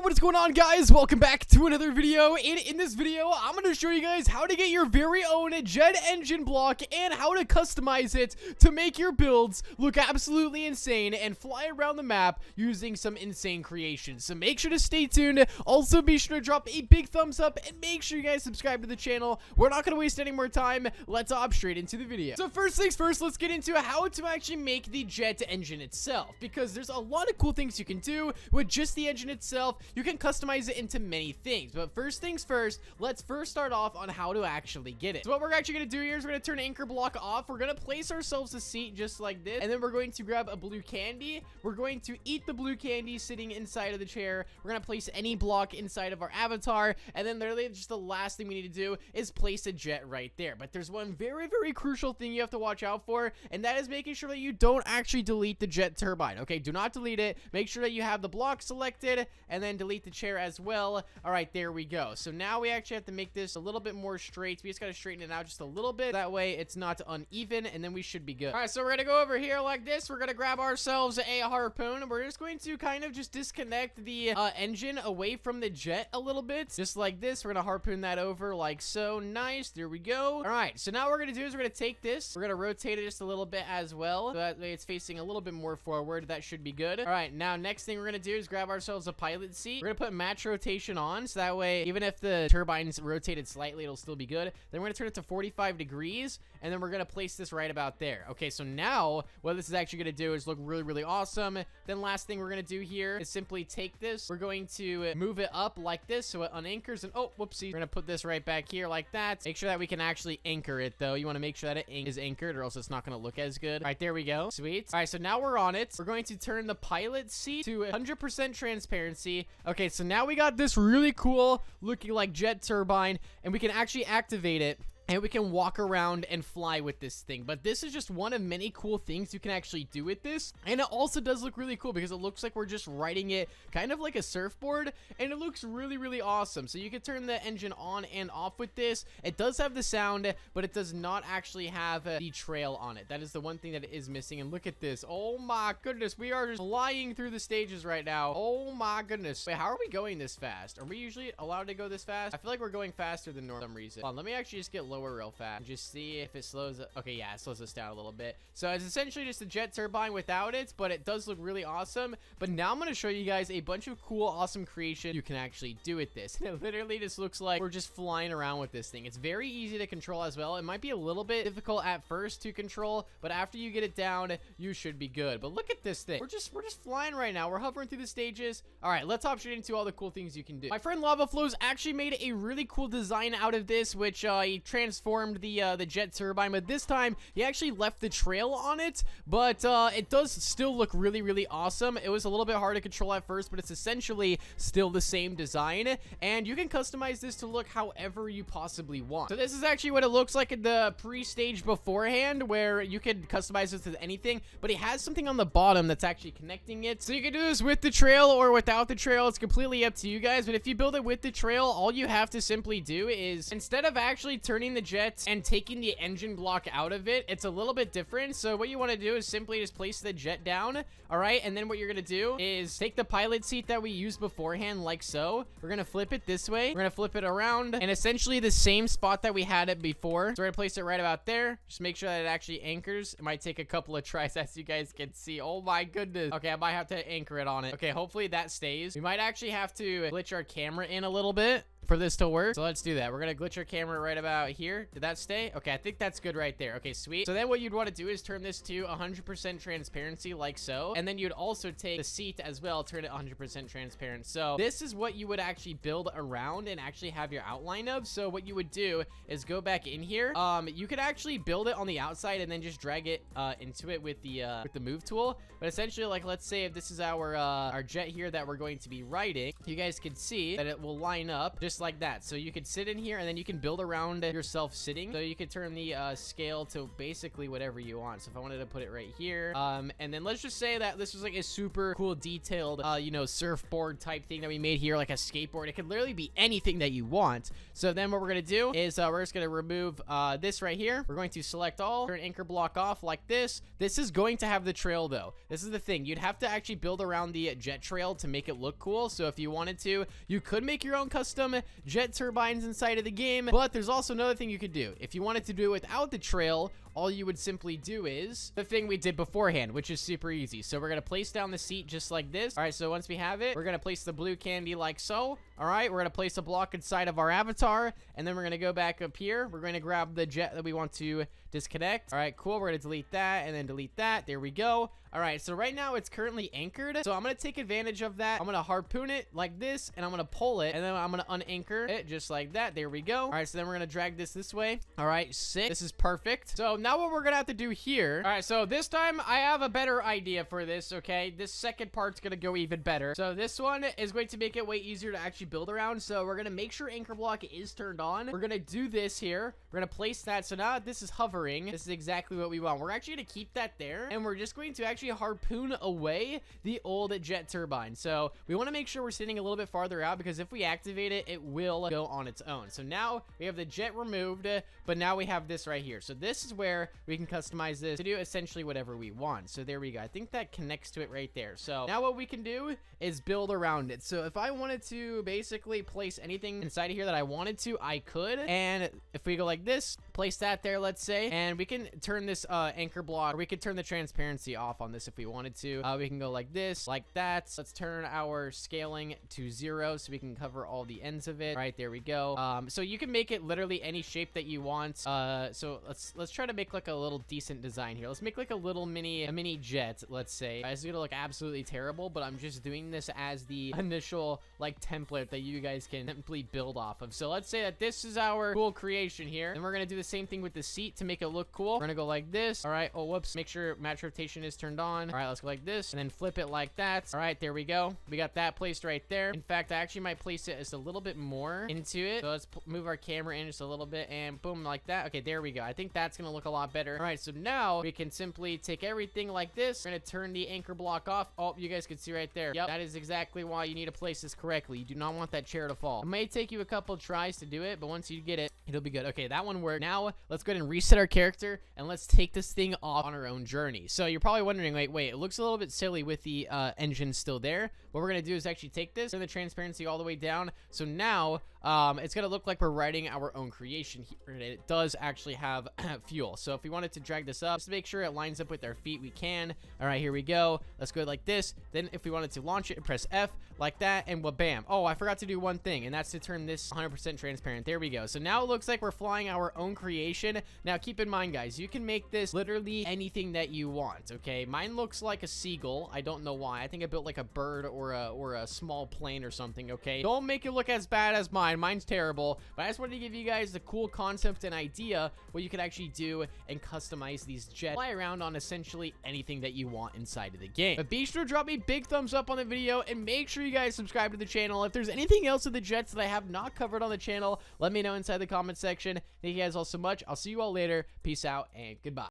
What is going on, guys? Welcome back to another video. And in this video, I'm going to show you guys how to get your very own jet engine block and how to customize it to make your builds look absolutely insane and fly around the map using some insane creations. So make sure to stay tuned. Also, be sure to drop a big thumbs up and make sure you guys subscribe to the channel. We're not going to waste any more time. Let's hop straight into the video. So first things first, let's get into how to actually make the jet engine itself, because there's a lot of cool things you can do with just the engine itself. You can customize it into many things, but first things first, let's first start off on how to actually get it. So what we're actually going to do here is we're going to turn anchor block off. We're going to place ourselves a seat just like this, and then we're going to grab a blue candy. We're going to eat the blue candy sitting inside of the chair. We're going to place any block inside of our avatar, and then literally just the last thing we need to do is place a jet right there. But there's one very, very crucial thing you have to watch out for, and that is making sure that you don't actually delete the jet turbine. Okay, do not delete it. Make sure that you have the block selected, and then delete the chair as well. All right, there we go. So now we actually have to make this a little bit more straight. We just got to straighten it out just a little bit. That way it's not uneven, and then we should be good. All right, so we're going to go over here like this. We're going to grab ourselves a harpoon. We're just going to kind of just disconnect the engine away from the jet a little bit. Just like this. We're going to harpoon that over like so. Nice. There we go. All right, so now what we're going to do is we're going to take this. We're going to rotate it just a little bit as well. So that way it's facing a little bit more forward. That should be good. All right, now next thing we're going to do is grab ourselves a pilot seat. We're going to put match rotation on, so that way even if the turbine's rotated slightly, it'll still be good. Then we're going to turn it to 45 degrees, and then we're going to place this right about there. Okay, so now what this is actually going to do is look really, really awesome. Then last thing we're going to do here is simply take this. We're going to move it up like this so it unanchors, and oh, whoopsie. We're going to put this right back here like that. Make sure that we can actually anchor it, though. You want to make sure that it is anchored, or else it's not going to look as good. All right, there we go. Sweet. All right, so now we're on it. We're going to turn the pilot seat to 100% transparency. Okay, so now we got this really cool looking like jet turbine, and we can actually activate it. And we can walk around and fly with this thing. But this is just one of many cool things you can actually do with this. And it also does look really cool because it looks like we're just riding it kind of like a surfboard. And it looks really, really awesome. So you can turn the engine on and off with this. It does have the sound, but it does not actually have the trail on it. That is the one thing that it is missing. And look at this. Oh my goodness. We are just flying through the stages right now. Oh my goodness. Wait, how are we going this fast? Are we usually allowed to go this fast? I feel like we're going faster than normal for some reason. Hold on, let me actually just get lower real fast and just see if it slows. Okay, yeah, it slows us down a little bit. So it's essentially just a jet turbine without it, but it does look really awesome. But now I'm going to show you guys a bunch of cool, awesome creation you can actually do with this. And it literally just looks like we're just flying around with this thing. It's very easy to control as well. It might be a little bit difficult at first to control, but after you get it down, you should be good. But look at this thing. We're just flying right now. We're hovering through the stages. All right, let's hop straight into all the cool things you can do. My friend Lava Flows actually made a really cool design out of this, which he transformed the jet turbine, but this time he actually left the trail on it, but it does still look really, really awesome. It was a little bit hard to control at first, but it's essentially still the same design, and you can customize this to look however you possibly want. So this is actually what it looks like in the pre-stage beforehand, where you can customize this with anything, but it has something on the bottom that's actually connecting it. So you can do this with the trail or without the trail. It's completely up to you guys, but if you build it with the trail, all you have to simply do is, instead of actually turning the jet and taking the engine block out of it, it's a little bit different. So what you want to do is simply just place the jet down. All right, and then what you're gonna do is take the pilot seat that we used beforehand, like so. We're gonna flip it this way. We're gonna flip it around, and essentially the same spot that we had it before. So we're gonna place it right about there. Just make sure that it actually anchors. It might take a couple of tries, as you guys can see. Oh my goodness. Okay, I might have to anchor it on it. Okay, hopefully that stays. We might actually have to glitch our camera in a little bit for this to work. So let's do that. We're gonna glitch our camera right about here. Did that stay? Okay, I think that's good right there. Okay, sweet. So then what you'd want to do is turn this to 100% transparency, like so. And then you'd also take the seat as well, turn it 100% transparent. So this is what you would actually build around and actually have your outline of. So what you would do is go back in here. You could actually build it on the outside and then just drag it into it with the move tool. But essentially, like, let's say if this is our jet here that we're going to be riding, you guys can see that it will line up just just like that. So you could sit in here and then you can build around yourself sitting. So you could turn the scale to basically whatever you want. So if I wanted to put it right here, and then let's just say that this was like a super cool detailed, you know, surfboard type thing that we made here, like a skateboard. It could literally be anything that you want. So then what we're gonna do is we're just gonna remove this right here. We're going to select all, turn anchor block off like this. This is going to have the trail though. This is the thing. You'd have to actually build around the jet trail to make it look cool. So if you wanted to, you could make your own custom jet turbines inside of the game. But there's also another thing you could do. If you wanted to do it without the trail, all you would simply do is the thing we did beforehand, which is super easy. So we're gonna place down the seat just like this. All right, so once we have it, we're gonna place the blue candy like so. All right, we're gonna place a block inside of our avatar, and then we're gonna go back up here. We're gonna grab the jet that we want to disconnect. All right, cool. We're gonna delete that and then delete that. There we go. All right, so right now it's currently anchored. So I'm gonna take advantage of that. I'm gonna harpoon it like this, and I'm gonna pull it, and then I'm gonna unanchor it just like that. There we go. All right, so then we're gonna drag this way. All right, sick. This is perfect. So now what we're gonna have to do here. All right, so this time I have a better idea for this, okay? This second part's gonna go even better. So this one is going to make it way easier to actually build around. So we're gonna make sure anchor block is turned on. We're gonna do this here. We're gonna place that. So now this is hovering. This is exactly what we want. We're actually gonna keep that there, and we're just going to actually harpoon away the old jet turbine. So we want to make sure we're sitting a little bit farther out, because if we activate it, it will go on its own. So now we have the jet removed, but now we have this right here. So this is where we can customize this to do essentially whatever we want. So there we go. I think that connects to it right there. So now what we can do is build around it. So if I wanted to basically place anything inside of here that I wanted to, I could. And if we go like this, place that there, let's say, and we can turn this anchor block, or we could turn the transparency off on this if we wanted to. We can go like this, like that. Let's turn our scaling to 0 so we can cover all the ends of it. All right, there we go. So you can make it literally any shape that you want. So let's try to make like a little decent design here. Let's make like a little mini jet, let's say. It's gonna look absolutely terrible, but I'm just doing this as the initial like template that you guys can simply build off of. So let's say that this is our cool creation here, and we're gonna do the same thing with the seat to make it look cool. We're gonna go like this. All right, oh whoops, make sure match rotation is turned on. All right, let's go like this and then flip it like that. All right, there we go. We got that placed right there. In fact, I actually might place it just a little bit more into it. So let's move our camera in just a little bit, and boom, like that. Okay, there we go. I think that's gonna look a lot better. All right, so now we can simply take everything like this. We're gonna turn the anchor block off. Oh, you guys can see right there. Yep, that is exactly why you need to place this correctly. You do not want that chair to fall. It may take you a couple tries to do it, but once you get it, it'll be good. Okay, that one worked. Now let's go ahead and reset our character, and let's take this thing off on our own journey. So you're probably wondering, like, wait, it looks a little bit silly with the engine still there. What we're gonna do is actually take this, turn the transparency all the way down. So now it's gonna look like we're riding our own creation here, and it does actually have fuel. So if we wanted to drag this up just to make sure it lines up with our feet, we can. All right, here we go. Let's go like this. Then if we wanted to launch it, press F like that, and well, bam. Oh, I forgot to do one thing, and that's to turn this 100% transparent. There we go. So now it looks like we're flying our own creation. Now keep in mind, guys, you can make this literally anything that you want. Okay, mine looks like a seagull. I don't know why. I think I built like a bird or a small plane or something. Okay, don't make it look as bad as mine. Mine's terrible, but I just wanted to give you guys the cool concept and idea what you could actually do and customize these jets, fly around on essentially anything that you want inside of the game. But be sure to drop me a big thumbs up on the video, and make sure you guys subscribe to the channel. If there's anything else of the jets that I have not covered on the channel, let me know inside the comment section. Thank you guys all so much. I'll see you all later. Peace out and goodbye.